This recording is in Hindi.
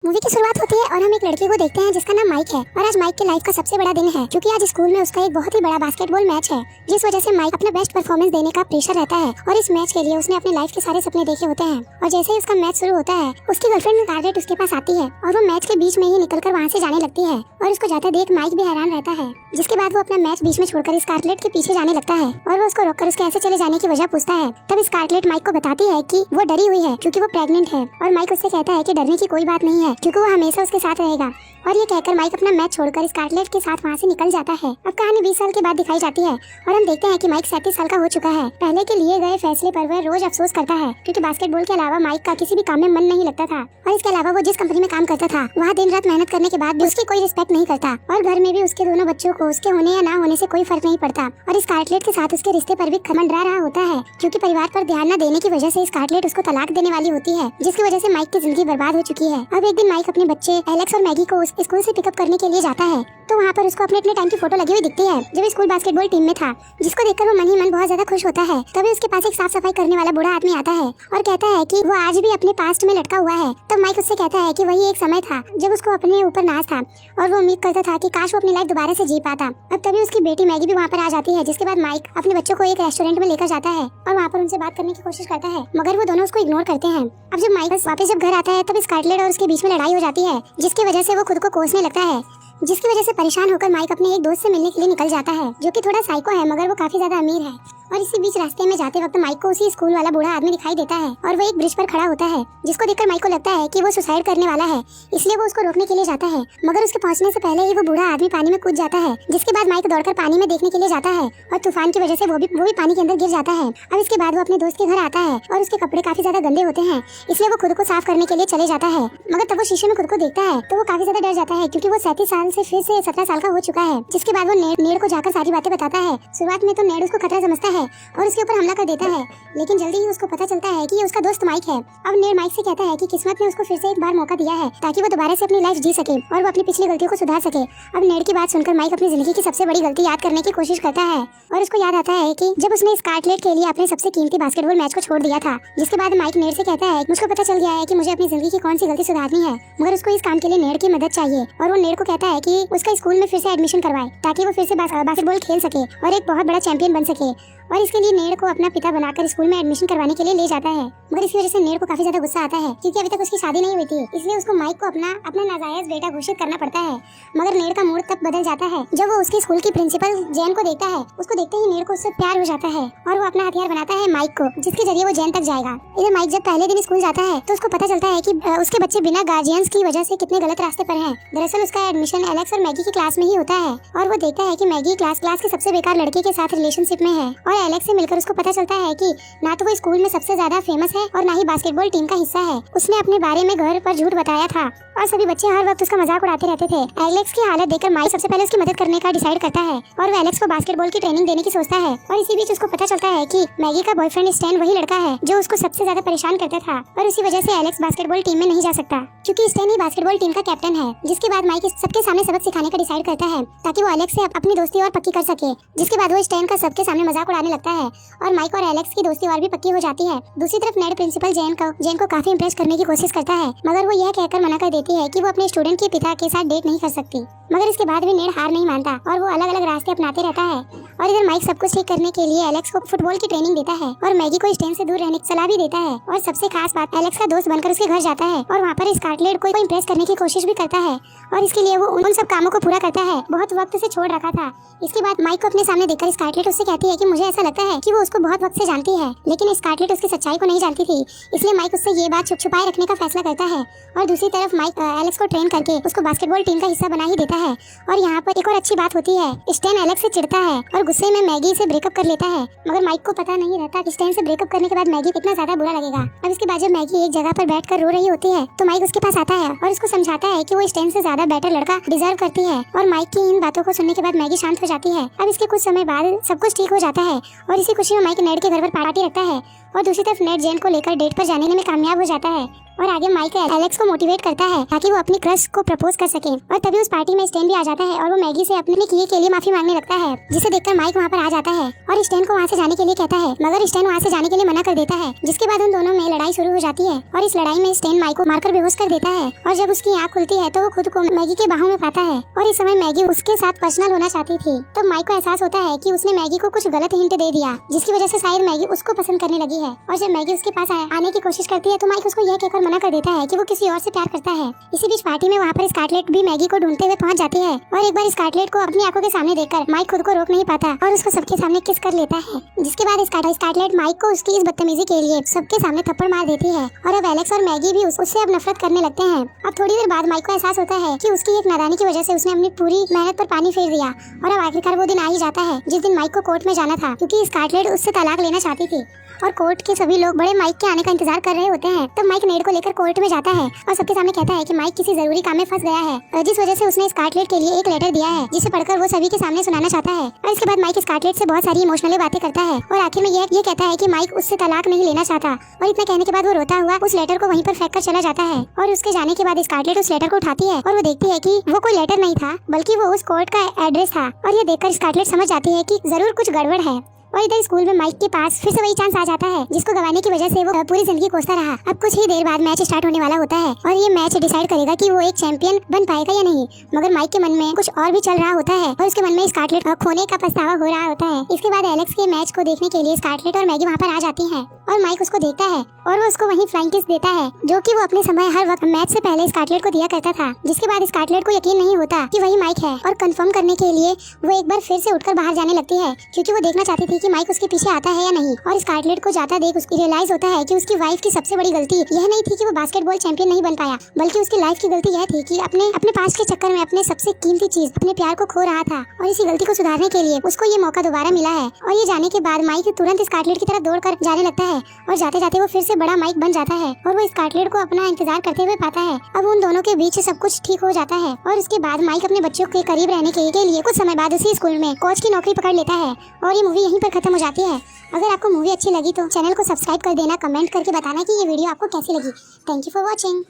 मूवी की शुरुआत होती है और हम एक लड़के को देखते हैं जिसका नाम माइक है। और आज माइक के लाइफ का सबसे बड़ा दिन है क्योंकि आज स्कूल में उसका एक बहुत ही बड़ा बास्केटबॉल मैच है, जिस वजह से माइक अपना बेस्ट परफॉर्मेंस देने का प्रेशर रहता है। और इस मैच के लिए उसने अपने लाइफ के सारे सपने देखे होते हैं। और जैसे ही उसका मैच शुरू होता है, उसकी गर्लफ्रेंड स्कारलेट उसके पास आती है और वो मैच के बीच में ही निकलकर वहाँ से जाने लगती है। और उसको जाते देख माइक भी हैरान रहता है, जिसके बाद वो अपना मैच बीच में छोड़कर स्कारलेट के पीछे जाने लगता है और वो उसको रोककर उसके ऐसे चले जाने की वजह पूछता है। तब स्कारलेट माइक को बताती है कि वो डरी हुई है क्योंकि वो प्रेग्नेंट है। और माइक उससे कहता है कि डरने की कोई बात नहीं है क्योंकि वो हमेशा उसके साथ रहेगा। और ये कहकर माइक अपना मैच छोड़कर स्कारलेट के साथ वहाँ से निकल जाता है। अब कहानी 20 साल के बाद दिखाई जाती है और हम देखते हैं कि माइक 37 साल का हो चुका है। पहले के लिए गए फैसले पर वह रोज अफसोस करता है क्योंकि बास्केटबॉल के अलावा माइक का किसी भी काम में मन नहीं लगता था। और इसके अलावा वो जिस कंपनी में काम करता था वहाँ दिन रात मेहनत करने के बाद भी उसकी कोई रिस्पेक्ट नहीं करता। और घर में भी उसके दोनों बच्चों को उसके होने या ना होने से कोई फर्क नहीं पड़ता। और स्कारलेट के साथ उसके रिश्ते पर भी मंडरा रहा होता है क्योंकि परिवार पर ध्यान न देने की वजह से स्कारलेट उसको तलाक देने वाली होती है, जिसकी वजह से माइक की जिंदगी बर्बाद हो चुकी है। अब एक दिन माइक अपने बच्चे एलेक्स और मैगी को स्कूल से पिकअप करने के लिए जाता है तो वहाँ पर उसको अपने टाइम की फोटो लगी हुई दिखती है जब स्कूल बास्केटबॉल टीम में था, जिसको देखकर वो मन ही मन बहुत ज्यादा खुश होता है। तभी उसके पास एक साफ सफाई करने वाला बूढ़ा आदमी आता है और कहता है कि वो आज भी अपने पास्ट में लटका हुआ है। तब माइक उससे कहता है कि वही एक समय था जब उसको अपने ऊपर नाज था और वो उम्मीद करता था कि काश वो अपनी लाइफ दोबारा से जी पाता। अब तभी उसकी बेटी मैगी भी वहाँ पर आ जाती है, जिसके बाद माइक अपने बच्चों को एक रेस्टोरेंट में लेकर जाता है और वहाँ पर उनसे बात करने की कोशिश करता है, मगर वो दोनों उसको इग्नोर करते हैं। अब जब माइक वापस जब घर आता है तब स्कारलेट और उसके बीच में लड़ाई हो जाती है, जिसकी वजह से वो खुद को कोसने लगता है, जिसकी वजह से परेशान होकर माइक अपने एक दोस्त से मिलने के लिए निकल जाता है जो कि थोड़ा साइको है मगर वो काफी ज्यादा अमीर है। और इसी बीच रास्ते में जाते वक्त माइक को उसी स्कूल वाला बूढ़ा आदमी दिखाई देता है और वो एक ब्रिज पर खड़ा होता है, जिसको देखकर माइक को लगता है कि वो सुसाइड करने वाला है, इसलिए वो उसको रोकने के लिए जाता है। मगर उसके पहुंचने से पहले ही वो बूढ़ा आदमी पानी में कूद जाता है, जिसके बाद माइक दौड़कर पानी में देखने के लिए जाता है और तूफान की वजह से वो भी पानी के अंदर गिर जाता है। अब इसके बाद वो अपने दोस्त के घर आता है और उसके कपड़े काफी ज्यादा गंदे होते हैं, इसलिए वो खुद को साफ करने के लिए चले जाता है। मगर तब वो शीशे में खुद को देखता है तो वो काफी ज्यादा डर जाता है क्योंकि वो 37 साल से फिर से 17 साल का हो चुका है। जिसके बाद वो नेड़ को जाकर सारी बातें बताता है। शुरुआत में तो नेड़ उसको खतरा समझता है और उसके ऊपर हमला कर देता है, लेकिन जल्दी ही उसको पता चलता है कि ये उसका दोस्त माइक है। अब नेड़ माइक से कहता है कि किस्मत ने उसको फिर से एक बार मौका दिया है ताकि वो दोबारा से अपनी लाइफ जी सके और वो अपनी पिछली गलतियों को सुधार सके। अब नेड़ की बात सुनकर माइक अपनी जिंदगी की सबसे बड़ी गलती याद करने की कोशिश करता है और उसको याद आता है कि जब उसने स्कारलेट के लिए अपने सबसे कीमती बास्केटबॉल मैच को छोड़ दिया था। जिसके बाद माइक नेड़ से कहता है मुझको पता चल गया है कि मुझे अपनी जिंदगी की कौन सी गलती सुधारनी है, मगर उसको इस काम के लिए नेड़ की मदद चाहिए। और वो नेड़ को कहता है कि उसका स्कूल में फिर से एडमिशन करवाए ताकि वो फिर से बास्केटबॉल खेल सके और एक बहुत बड़ा चैंपियन बन सके। और इसके लिए नेड़ को अपना पिता बनाकर स्कूल में एडमिशन करवाने के लिए ले जाता है। मगर इसकी वजह से नेड़ को काफी ज्यादा गुस्सा आता है क्योंकि अभी तक उसकी शादी नहीं हुई थी, इसलिए उसको माइक को अपना नाजायज बेटा घोषित करना पड़ता है। मगर नेड़ का मूड तब बदल जाता है जब वो उसके स्कूल की प्रिंसिपल जैन को देखता है। उसको देखते ही नेड़ को उससे प्यार हो जाता है और वो अपना हथियार बनाता है माइक को, जिसके जरिए वो जैन तक जाएगा। इधर माइक जब पहले दिन स्कूल जाता है तो उसको पता चलता है कि उसके बच्चे बिना गार्जियंस की वजह से कितने गलत रास्ते पर हैं। दरअसल उसका एडमिशन एलेक्स और मैगी की क्लास में ही होता है और वो देखता है कि मैगी क्लास के सबसे बेकार लड़के के साथ रिलेशनशिप में है। और एलेक्स से मिलकर उसको पता चलता है कि ना तो वो स्कूल में सबसे ज्यादा फेमस है और ना ही बास्केटबॉल टीम का हिस्सा है। उसने अपने बारे में घर पर झूठ बताया था और सभी बच्चे हर वक्त उसका मजाक उड़ाते रहते थे। एलेक्स की हालत देखकर माइक सबसे पहले उसकी मदद करने का डिसाइड करता है और वो एलेक्स को बास्केटबॉल की ट्रेनिंग देने की सोचता है। और इसी बीच उसको पता चलता है कि मैगी का बॉयफ्रेंड स्टैन वही लड़का है जो उसको सबसे ज्यादा परेशान करता था और इसी वजह से एलेक्स बास्केटबॉल टीम में नहीं जा सकता क्योंकि स्टैन ही बास्केटबॉल टीम का कैप्टन है। जिसके बाद माइक सबके सामने सबक सिखाने का डिसाइड करता है ताकि वो एलेक्स से अपनी दोस्ती और पक्की कर सके। जिसके बाद वो स्टैन का सबके सामने मजाक उड़ाने लगता है और माइक और एलेक्स की दोस्ती और भी पक्की हो जाती है। दूसरी तरफ नेड प्रिंसिपल जैन को काफी इम्प्रेस करने की कोशिश करता है, मगर वो यह कहकर मना कर देती है कि वो अपने स्टूडेंट के पिता के साथ डेट नहीं कर सकती। मगर इसके बाद भी नेड हार नहीं मानता और वो अलग अलग रास्ते अपनाते रहता है। और इधर माइक सब कुछ ठीक करने के लिए एलेक्स को फुटबॉल की ट्रेनिंग देता है और मैगी को स्टैन से दूर रहने की सलाह भी देता है। और सबसे खास बात, एलेक्स का दोस्त बनकर उसके घर जाता है और वहाँ पर स्कारलेट को इम्प्रेस करने की कोशिश भी करता है और इसके लिए वो उन सब कामों को पूरा करता है बहुत वक्त से छोड़ रखा था। इसके बाद माइक को अपने सामने देखकर स्कारलेट उससे कहती है कि मुझे ऐसा लगता है कि वो उसको बहुत वक्त से जानती है, लेकिन स्कारलेट उसकी सच्चाई को नहीं जानती थी, इसलिए माइक उससे ये बात छुपाए रखने का फैसला करता है। और दूसरी तरफ माइक एलेक्स को ट्रेन करके उसको बास्केटबॉल टीम का हिस्सा बना ही देता है। और यहाँ पर एक और अच्छी बात होती है, स्टैन एलेक्स से चिढ़ता है और गुस्से में मैगी से ब्रेकअप कर लेता है। मगर माइक को पता नहीं रहता कि स्टैन से ब्रेकअप करने के बाद मैगी कितना ज्यादा बुरा लगेगा। अब इसके बाद जब मैगी एक जगह पर बैठकर रो रही होती है तो माइक उसके पास आता है और उसको समझाता है कि वो स्टैन से ज्यादा बेटर लड़का डिजर्व करती है। और माइक की इन बातों को सुनने के बाद मैगी शांत हो जाती है। अब इसके कुछ समय बाद सब कुछ ठीक हो जाता है और इसी खुशी में माइक नेड के घर पर पार्टी रखता है और दूसरी तरफ नेट जेन को लेकर डेट पर जाने में कामयाब हो जाता है और आगे माइक एलेक्स को मोटिवेट करता है ताकि वो अपनी क्रश को प्रपोज कर सके। और तभी उस पार्टी में स्टेन भी आ जाता है और वो मैगी से अपने किए के लिए माफी मांगने लगता है, जिसे देखकर माइक वहाँ पर आ जाता है और स्टेन को वहाँ से जाने के लिए कहता है, मगर स्टेन वहाँ से जाने के लिए मना कर देता है। जिसके बाद उन दोनों में लड़ाई शुरू हो जाती है और इस लड़ाई में स्टेन माइक को मारकर बेहोश कर देता है और जब उसकी आँख खुलती है तो वो खुद को मैगी के बाहों में पाता है और इस समय मैगी उसके साथ पर्सनल होना चाहती थी। तो माइक को एहसास होता है कि उसने मैगी को कुछ गलत हिंट दे दिया, जिसकी वजह से शायद मैगी उसको पसंद करने लगी है। और जब मैगी उसके पास आने की कोशिश करती है तो माइक उसको यह कहकर मना कर देता है कि वो किसी और से प्यार करता है। इसी बीच पार्टी में वहाँ पर स्कारलेट भी मैगी को ढूंढते हुए पहुँच जाती है और एक बार स्कारलेट को अपनी आंखों के सामने देखकर माइक खुद को रोक नहीं पाता और उसको सबके सामने किस कर लेता है। जिसके बाद स्कारलेट माइक को उसकी इस बदतमीजी के लिए सबके सामने थप्पड़ मार देती है और अब एलेक्स और मैगी भी उससे अब नफरत करने लगते हैं। अब थोड़ी देर बाद माइक को एहसास होता है कि उसकी एक नादानी की वजह से उसने अपनी पूरी मेहनत पर पानी फेर दिया और अब आखिरकार वो दिन आ ही जाता है जिस दिन माइक को कोर्ट में जाना था, क्योंकि स्कारलेट उससे तलाक लेना चाहती थी और कोर्ट के सभी लोग बड़े माइक के आने का इंतजार कर रहे होते हैं। तब माइक नेड को लेकर कोर्ट में जाता है और सबके सामने कहता है कि माइक किसी जरूरी काम में फंस गया है, जिस वजह से उसने स्कारलेट के लिए एक लेटर दिया है जिसे पढ़कर वो सभी के सामने सुनाना चाहता है। और इसके बाद माइक स्कारलेट से बहुत सारी इमोशनल बातें करता है और आखिर में ये कहता है कि माइक उससे तलाक नहीं लेना चाहता। और इतना कहने के बाद वो रोता हुआ उस लेटर को वहीं पर फेंक कर चला जाता है और उसके जाने के बाद स्कारलेट उस लेटर को उठाती है और वो देखती है कि वो कोई लेटर नहीं था बल्कि वो उस कोर्ट का एड्रेस था। और ये देखकर स्कारलेट समझ जाती है कि जरूर कुछ गड़बड़ है। और इधर स्कूल में माइक के पास फिर से वही चांस आ जाता है जिसको गंवाने की वजह से वो पूरी जिंदगी कोसता रहा। अब कुछ ही देर बाद मैच स्टार्ट होने वाला होता है और ये मैच डिसाइड करेगा कि वो एक चैंपियन बन पाएगा या नहीं। मगर माइक के मन में कुछ और भी चल रहा होता है और उसके मन में स्कारलेट खोने का पछतावा हो रहा होता है। इसके बाद एलेक्स के मैच को देखने के लिए स्कारलेट और मैगी वहाँ पर आ जाती है और माइक उसको देखता है और वो उसको वहीं फ्लाइंग किस देता है, जो कि वो अपने समय हर वक्त मैच से पहले स्कारलेट को दिया करता था। जिसके बाद स्कारलेट को यकीन नहीं होता कि वही माइक है और कंफर्म करने के लिए वो एक बार फिर से उठकर बाहर जाने लगती है, क्योंकि वो देखना चाहती थी कि माइक उसके पीछे आता है या नहीं। और स्कारलेट को जाता देख उसको रियलाइज होता है कि उसकी वाइफ की सबसे बड़ी गलती यह नहीं थी कि वो बास्केटबॉल चैंपियन नहीं बन पाया, बल्कि उसकी लाइफ की गलती यह थी कि अपने पास्ट के चक्कर में अपने सबसे कीमती चीज अपने प्यार को खो रहा था। और इसी गलती को सुधारने के लिए उसको ये मौका दोबारा मिला है। और ये जाने के बाद माइक तुरंत स्कारलेट की तरफ दौड़कर जाने लगता है और जाते जाते वो फिर से बड़ा माइक बन जाता है और वो स्कारलेट को अपना इंतजार करते हुए पाता है। अब उन दोनों के बीच सब कुछ ठीक हो जाता है और उसके बाद माइक अपने बच्चों के करीब रहने के लिए कुछ समय बाद उसी स्कूल में कोच की नौकरी पकड़ लेता है और ये मूवी यहीं पर खत्म हो जाती है। अगर आपको मूवी अच्छी लगी तो चैनल को सब्सक्राइब कर देना, कमेंट करके बताना कि ये वीडियो आपको कैसी लगी। Thank you for watching.